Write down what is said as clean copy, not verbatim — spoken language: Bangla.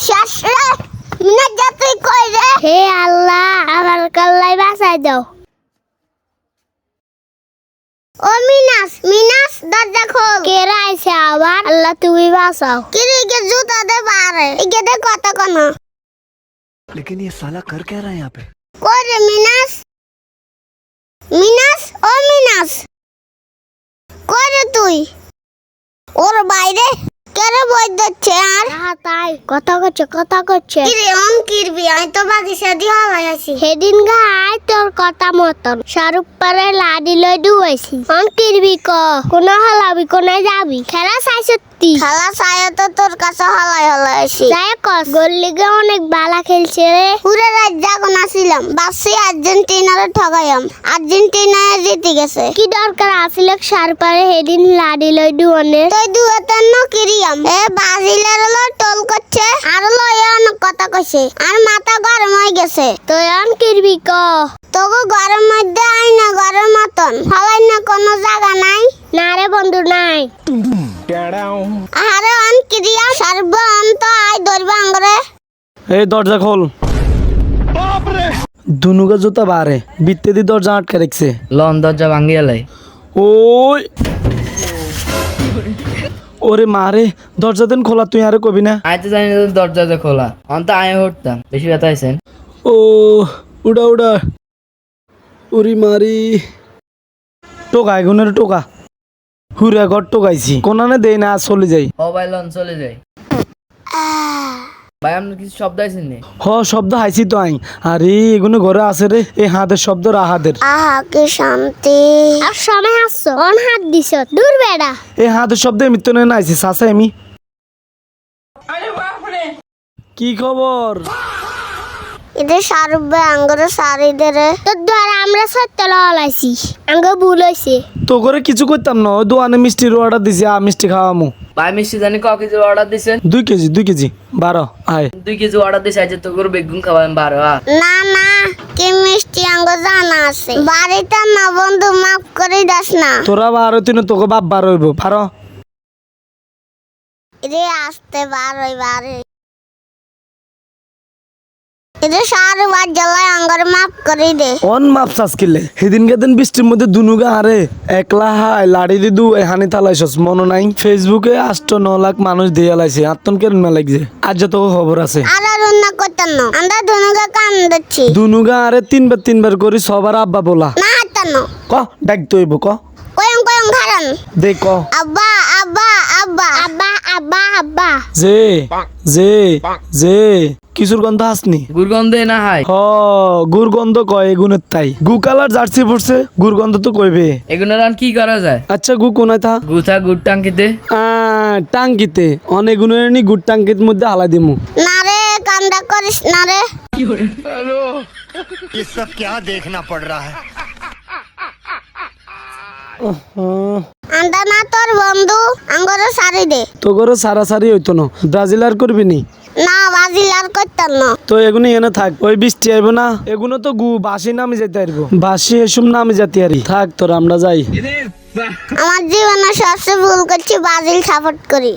শাশরে মিনাস যা তুই কই রে? হে আল্লাহ আমার কাল্লাই বাঁচাই দাও। ও মিনাস মিনাস দরজা খোল। কে আইছে আবার? আল্লাহ তুমি বাঁচাও। কি রে কে জুতা দে পারে একে দে কত কোন। लेकिन ये साला कर क्या रहा है यहाँ पे? কই রে মিনাস? মিনাস ও মিনাস কই রে তুই? ওর বাইরে কেরে বই দিচ্ছে আর? হ্যাঁ তাই কথা করছে কি রে অন কিরবি? আমি তো বাগিচা দিয়ে হলাই আছি সেদিন গায় তোর কথা মতন শাহরুখ পারে লাডি লই দুইছি অন কিরবি ক কোন হলাবি কোনায় যাবি? খেলা চাইছতি? খেলা চাই তো তোর কাছে হলাই আছি যাই কস গোল লিগে অনেক বালা খেলছে রে। পুরো রাত জাগন আছিলাম বাসি আর্জেন্টিনারে ঠগাইম আর্জেন্টিনা জিতে গেছে। কি দরকার আছিল শাহরুখ পারে সেদিন লাডি লই দুনে তুই দুয়াতেন ন কিরিয়াম এ ব্রাজিলের লো টল করছে আর লয় অনেক কথা কইছে আর মাথা গরম হয়ে গেছে। তুই অন কিরবি ক তোগো গরম মধ্যে আই না গরম মতন হলাই না কোনো জায়গা নাই? না রে বন্ধু নাই। আরে অন কিরিয়া সর্ব অন্ত আই ধরবা আঙ্গরে। এই দরজা খোল। দুনুগা জুতা বারে বিত্তে দি দরজা আটকে রাখছে। লন দরজা ভাঙিয়া লাই। ওই ওরে মারে দরজা দেন খোলা তুই আরে কবি না? আই তো জানি না দরজা যে খোলা অন্ত আয় উঠতাম বেশি ব্যথা আইছেন। ও উড়া উড়া উরি মারি টোকা এগুনের টোকা হুরা ঘর টোকাইছি কোনানে দেই না চলে যাই। ও ভাই লন চলে যাই। ভাই আপনার কিছু শব্দ আইছেন নি? হ শব্দ হাইছি তো আই। আরে এগুলো ঘরে আছে রে এই হাতের শব্দ রাহাদের। আহা কি শান্তি। আর সময় আসছো অন হাত দিছ দূর বেড়া। এই হাতের শব্দ এমনি তো নাইছি সাসা আমি। কি খবর? এদের সারবে আঙ্গরে সারিদের তোর দ্বারা আমরা সত্য লাইছি আঙ্গ ভুল হইছে। তো করে কিছু করতাম না ওই দোকানে মিষ্টির অর্ডার দিছি মিষ্টি খাওয়ামু। ভাই মিষ্টি জানি ক কেজি অর্ডার দিছেন? 2 কেজি 12 আয় 2 কেজি অর্ডার দিছে আজ তো করে বেগুন খাওয়াবেন 12। না না কি মিষ্টি আঙ্গ জানা আছে বাড়িতে না বন্ধু মাফ করে দাস না। তোরা 12 তুই তোকে বাপ 12 হইব পারো রে আসতে 12 এদের সারে বাদ জ্বালায় আঙ্গরে মাফ করে দে। অন মাপ চাস কিলে সেদিন গেদিন বৃষ্টির মধ্যে দুনুগা আরে একলা হাই লাড়ি দিদু হানি তালাইছস মনে নাই? ফেসবুকে 8-9 লাখ মানুষ দিয়ে লাইছে আত্মন কেন লাগছে আজ তো খবর আছে। আর রান্না করতেন না আমরা দুনুকে কান দিচ্ছি দুনুগা আরে 3বার করে সবার আব্বা বলা না হাতান ক ডাক তৈব ক কয়ং খারান দেখ আব্বা আব্বা আব্বা আব্বা আব্বা আব্বা যে যে যে কিছুর গন্ধ আসনি? গুরগন্ধে না হাই হ গুরগন্ধ কয় এগুনের তাই গু কালার জার্সি পড়ছে গুরগন্ধ তো কইবে। এগুলো রান কি করা যায়? আচ্ছা গু কোনায় থা? গুথা গুড় টাঙ্কিতে টাঙ্কিতে অনেক গুণের নি গুড় টাঙ্কির মধ্যে হালাই দিমু। না রে কান্দা করিস না রে। ये सब क्या देखना पड़ रहा है? আন্দা না তোর বন্ধু আঙ্গরে সারি দে। তো গরো সারাসারি হইতো না ব্রাজিল আর করবি নি? না বাজিল আর করতেন না। তো এগুলো এনে থাক ওই বৃষ্টি আইব না এগুলো তো গু বাসি নামে যেতে পারবো বাসি এসব নামে যেতে আরি থাক তোর আমরা যাই। আমার জীবনে সবচেয়ে ভুল করছি বাজিল সাপোর্ট করি।